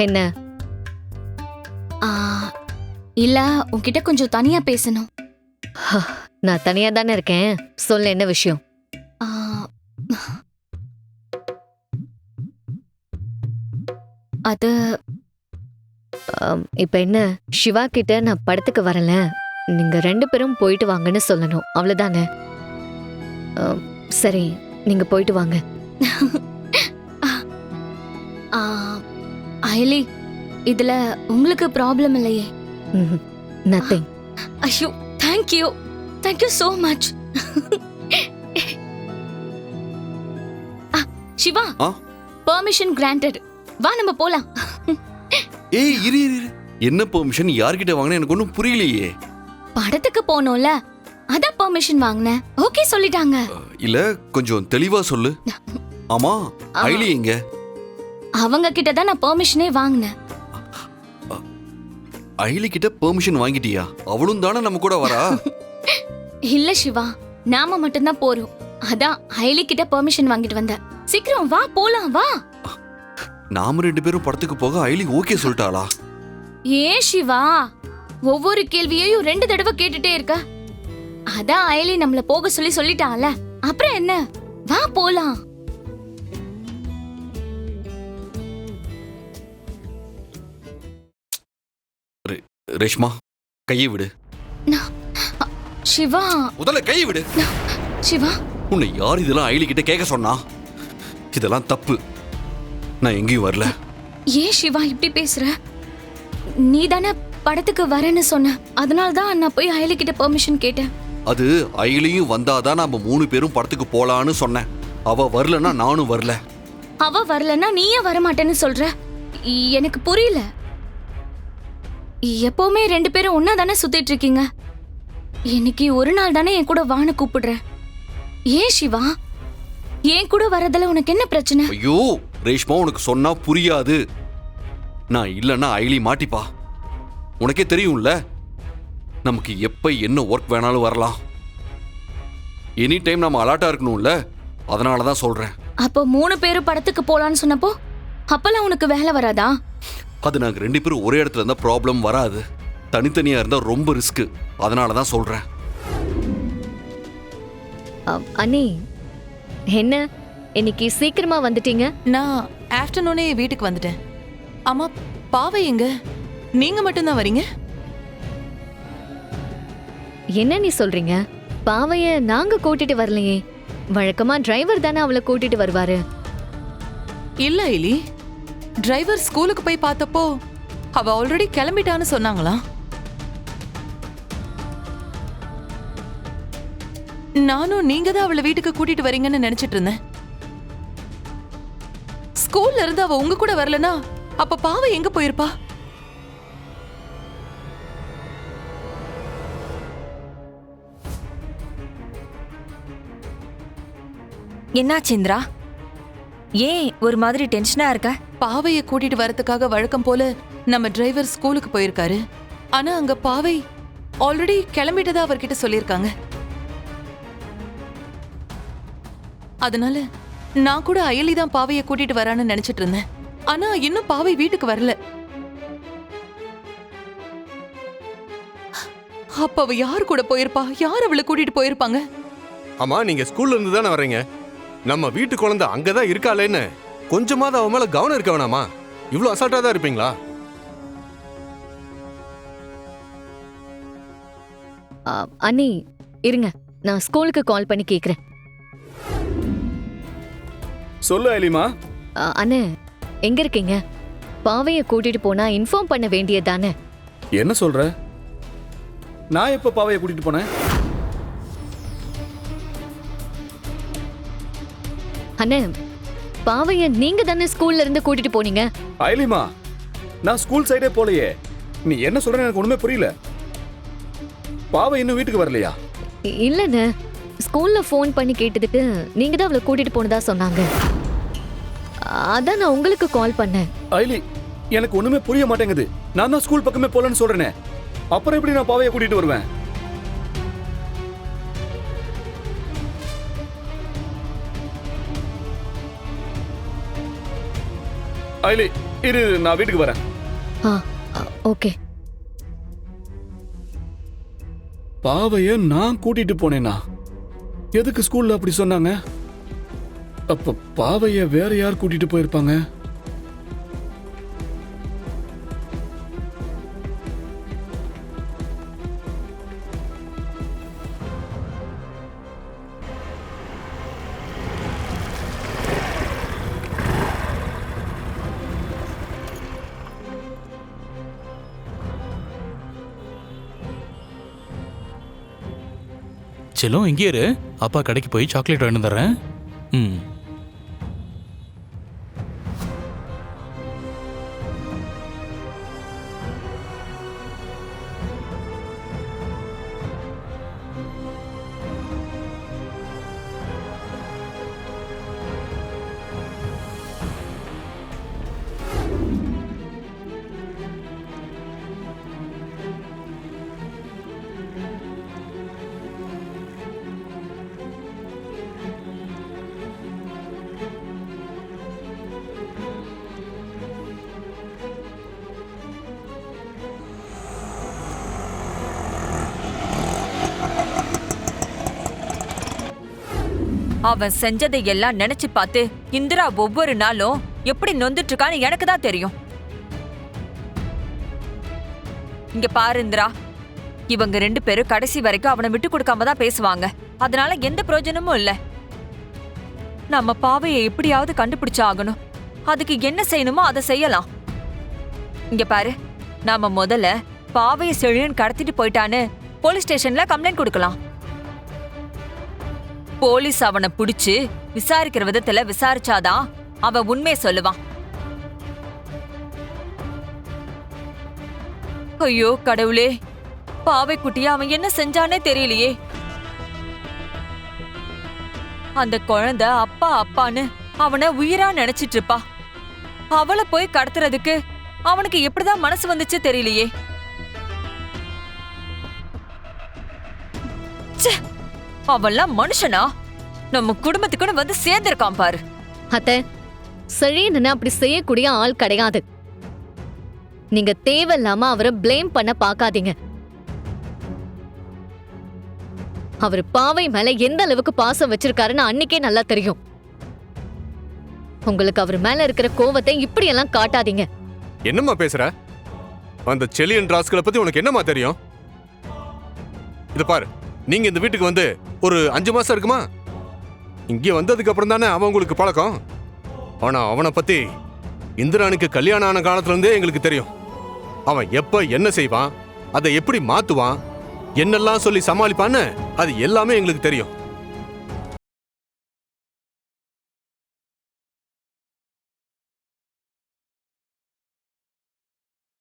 என்ன? இல்ல, உன்கிட்ட கொஞ்சம் தனியா பேசணும். நான் தனியா தானே இருக்கேன், சொல்ல என்ன விஷயம்? அது இப்ப என்ன, சிவா கிட்ட நான் படத்துக்கு வரல, நீங்க 2 பேரும் போயிட்டு வாங்கன்னு சொல்லணும், அவ்வளவுதானே? சரி, நீங்க போயிட்டு வாங்க. அயலி, இதுல உங்களுக்கு ப்ராப்ளம் இல்லையே? நத்திங். ஐயோ, thank you, thank you so much. Shiva, permission granted. வா, நம்ம போலாம். ஏய், இரு இரு, என்ன பெர்மிஷன்? யார்கிட்ட வாங்கின? எனக்கு ஒன்றும் புரியலையே. படத்துக்கு போனோம்ல, அதான் பெர்மிஷன் வாங்கினேன். ஓகே சொல்லிட்டாங்க. இல்ல, கொஞ்சம் தெளிவா சொல்லு. ஆமா, ஐலி எங்க? அவங்க கிட்ட தான் நான் பெர்மிஷனே வாங்கினேன். ஐலி கிட்ட பெர்மிஷன் வாங்கிட்டியா? அவளும் தானே நம்ம கூட வரா? இல்ல சிவா, நாம மட்டும்தான் போறோம். அதான் ஐலி கிட்ட பெர்மிஷன் வாங்கிட்டு வந்தேன். சீக்கிரம் வா, போலாம் வா. நாம 2 பேரும் படத்துக்கு போக ஐலி ஓகே சொல்லிட்டாளா? ஏன் சிவா, ஒவ்வொரு கேள்வியையும் 2 தடவை கேட்டுட்டே இருக்க? அதான் ஐலி நம்மள போக சொல்லிட்டால, அப்புறம் என்ன? வா போலாம். ரேஷ்மா, கையை விடு. சிவா, முதல்ல கையை விடு. சிவா, உன்னை யார் இதெல்லாம் ஐலி கிட்ட கேட்க சொன்னா? இதெல்லாம் தப்பு. நான் எங்கேயும் வரல. ஏன் சிவா இப்படி பேசுற? நீ தானே படத்துக்கு வரேன்னு சொன்ன, அதனாலதான் நான் போய் ஐலி கிட்ட பெர்மிஷன் கேட்டேன். அது ஐலியும் வந்தாதான் நம்ம 3 பேரும் படத்துக்கு போலான்னு சொன்னேன். அவ வரலன்னா நானும் வரல. அவ வரலன்னா நீயே வரமாட்டேன்னு சொல்ற? எனக்கு புரியல. எப்பவுமே 2 பேரும் ஒன்னா தானே சுத்திட்டு இருக்கீங்க. இன்னைக்கு ஒரு நாள் தானே என் கூட வான்னு கூப்பிடுற. ஏன் சிவா, என் கூட வரதுல உனக்கு என்ன பிரச்சனை? ஐயோ ரேஷ்மா, உனக்கு சொன்னா புரியாது. நான் இல்லன்னா ஐலி மாட்டிப்பா. உனக்கே தெரியும்ல, நமக்கு எப்ப என்ன ஒர்க் வேணாலும் வரலாம். எனி டைம் நம்ம அலர்ட்டா இருக்கணும்ல, அதனாலதான் சொல்றேன். அப்போ 3 பேரும் படத்துக்கு போலான்னு சொன்னப்போ அப்பெல்லாம் உனக்கு வேலை வராதா? அது நாங்க 2 பேரும் ஒரே இடத்துல இருந்தா ப்ராப்ளம் வராது. தனித்தனியா இருந்தா ரொம்ப ரிஸ்க். அதனாலதான் சொல்றேன். அண்ணி, என்ன இன்னைக்கு சீக்கிரமா வந்துட்டீங்க? நான் ஆஃப்டர்நூனே வீட்டுக்கு வந்துட்டேன். அம்மா, பாவை எங்க? நீங்க மட்டும்தான் வரீங்க? என்ன நீ சொல்றீங்க? பாவைய நாங்க கூட்டிட்டு வரலையே. வழக்கமா டிரைவர் தானே அவளை கூட்டிட்டு வருவாரு. இல்ல ஐலி, டிரைவர் ஸ்கூலுக்கு போய் பார்த்தப்போ அவ ஆல்ரெடி கிளம்பிட்டான்னு சொன்னாங்களா? நானும் நீங்க தான் அவளை வீட்டுக்கு கூட்டிட்டு வரீங்கன்னு நினைச்சிட்டு இருந்தேன். ஸ்கூல்ல இருந்து அவ உங்க கூட வரலனா அப்ப பாவை எங்க போயிருப்பா? என்னாச்சு இந்திரா? ஏன் ஒரு மாதிரி டென்ஷனா இருக்க? பாவைய கூட்டிட்டு வரதுக்காக வழக்கம் போல நம்ம டிரைவர் ஸ்கூலுக்கு போயிருக்காரு. ஆனா அங்க பாவை ஆல்ரெடி கிளம்பிட்டதா அவர்கிட்ட சொல்லிருக்காங்க. அதனால நான் கூட அயலி தான் பாவைய கூட்டிட்டு வரான்னு நினைச்சிட்டு இருந்தேன். ஆனா இன்னும் பாவை வீட்டுக்கு வரல. அப்ப அவ யார் கூட போயிருப்பா? யார் அவளை கூட்டிட்டு போயிருப்பாங்க? ஆமா, நீங்க ஸ்கூல்ல இருந்து தானே வர்றீங்க. நம்ம வீட்டு குழந்தை அங்கதான் இருக்காளேன்னு கொஞ்சமாவது அவன் மேல கவனம் இருக்க வேணாமா? இவ்வளவு அசால்ட்டா தான் இருப்பீங்களா? அண்ணி இருங்க, நான் ஸ்கூலுக்கு கால் பண்ணி கேக்குறேன். சொல்லு அலிமா. அண்ணே, எங்க இருக்கீங்க? பாவைய கூட்டிட்டு போனா இன்ஃபார்ம் பண்ண வேண்டியதானே? என்ன சொல்ற? நான் எப்ப பாவைய கூட்டிட்டு போனேன்? அண்ணே, பாவைய நீங்க தானே ஸ்கூல்ல இருந்து கூட்டிட்டு போனீங்க. அலிமா, நான் ஸ்கூல் சைடே போலையே. நீ என்ன சொல்ற எனக்கு ஒண்ணுமே புரியல. பாவை இன்னும் வீட்டுக்கு வரலையா? இல்லண்ணே, ஸ்கூல்ல ஃபோன் பண்ணி கேட்டதுக்கு நீங்க தான் அவளை கூட்டிட்டு போனதா சொன்னாங்க. அதான் நான் உங்களுக்கு கால் பண்ணேன். ஐலி, எனக்கு ஒண்ணுமே புரிய மாட்டேங்குது. நான் தான் ஸ்கூல் பக்கமே போலன்னு சொல்றேனே, அப்புறம் எப்படி நான் பாவைய கூட்டிட்டு வருவேன்? அயலி இரு, நான் வீட்டுக்கு வரேன். ஓகே. பாவைய நான் கூட்டிட்டு போனேனா? எதுக்கு ஸ்கூல்ல அப்படி சொன்னாங்க? அப்ப பாவைய வேற யார் கூட்டிட்டு போயிருப்பாங்க? செல்லம் இங்கே இரு, அப்பா கடைக்கு போய் சாக்லேட் வாங்கிட்டு வந்துடுறேன். ம். அவன் செஞ்சதை எல்லாம் நினைச்சு பார்த்து இந்திரா ஒவ்வொரு நாளும் எப்படி நொந்துட்டு இருக்கான்னு எனக்கு தான் தெரியும். இங்க பாரு இந்திரா, இவங்க 2 பேரும் கடைசி வரைக்கும் அவனை விட்டு கொடுக்காம தான் பேசுவாங்க. அதனால எந்த பிரயோஜனமும் இல்ல. நம்ம பாவையை எப்படியாவது கண்டுபிடிச்சாகணும். அதுக்கு என்ன செய்யணுமோ அதை செய்யலாம். இங்க பாரு, நாம முதல்ல பாவையை செழியன் கடத்திட்டு போயிட்டான்னு போலீஸ் ஸ்டேஷன்ல கம்ப்ளைண்ட் கொடுக்கலாம். போலீஸ் அவனை பிடிச்சு விசாரிக்கிற விதத்துல விசாரிச்சாதான் அவன் உண்மையை சொல்லுவான். ஐயோ கடவுளே, பாவை குட்டிய அவன் என்ன செஞ்சானே தெரியலையே. அந்த குழந்தை அப்பா அப்பான்னு அவனை உயிரா நினைச்சிட்டு இருப்பா. அவளை போய் கடத்துறதுக்கு அவனுக்கு எப்படிதான் மனசு வந்துச்சு தெரியலையே. அவன்லாம் மனுஷனா? நம்ம குடும்பத்துக்குன்னு வந்து சேர்ந்திருக்கான் பாரு. அத்தை, செழியன் அப்படி செய்யக்கூடிய ஆள் கிடையாது. நீங்க தேவையில்லாம அவரை ப்ளேம் பண்ண பாக்காதீங்க. அவர் பாவை மேல எந்த அளவுக்கு பாசம் வச்சிருக்காருன்னு அன்னைக்கே நல்லா தெரியும். உங்களுக்கு அவர் மேல இருக்கிற கோவத்தை இப்படி எல்லாம் காட்டாதீங்க. என்னம்மா பேசுற? அந்த செலியன் ராஸ்களை பத்தி உனக்கு என்னம்மா தெரியும்? இது பாரு, நீங்க இந்த வீட்டுக்கு வந்து ஒரு 5 மாசம் இருக்குமா? இங்கே வந்ததுக்கு அப்புறம் தானே அவன் உங்களுக்கு பழக்கம். ஆனா அவனை பத்தி இந்திராணிக்கு கல்யாணம் ஆன காலத்துல இருந்தே எங்களுக்கு தெரியும். அவன் எப்ப என்ன செய்வான், அதை எப்படி மாத்துவான், என்னெல்லாம் சொல்லி சமாளிப்பான்னு அது எல்லாமே எங்களுக்கு தெரியும்.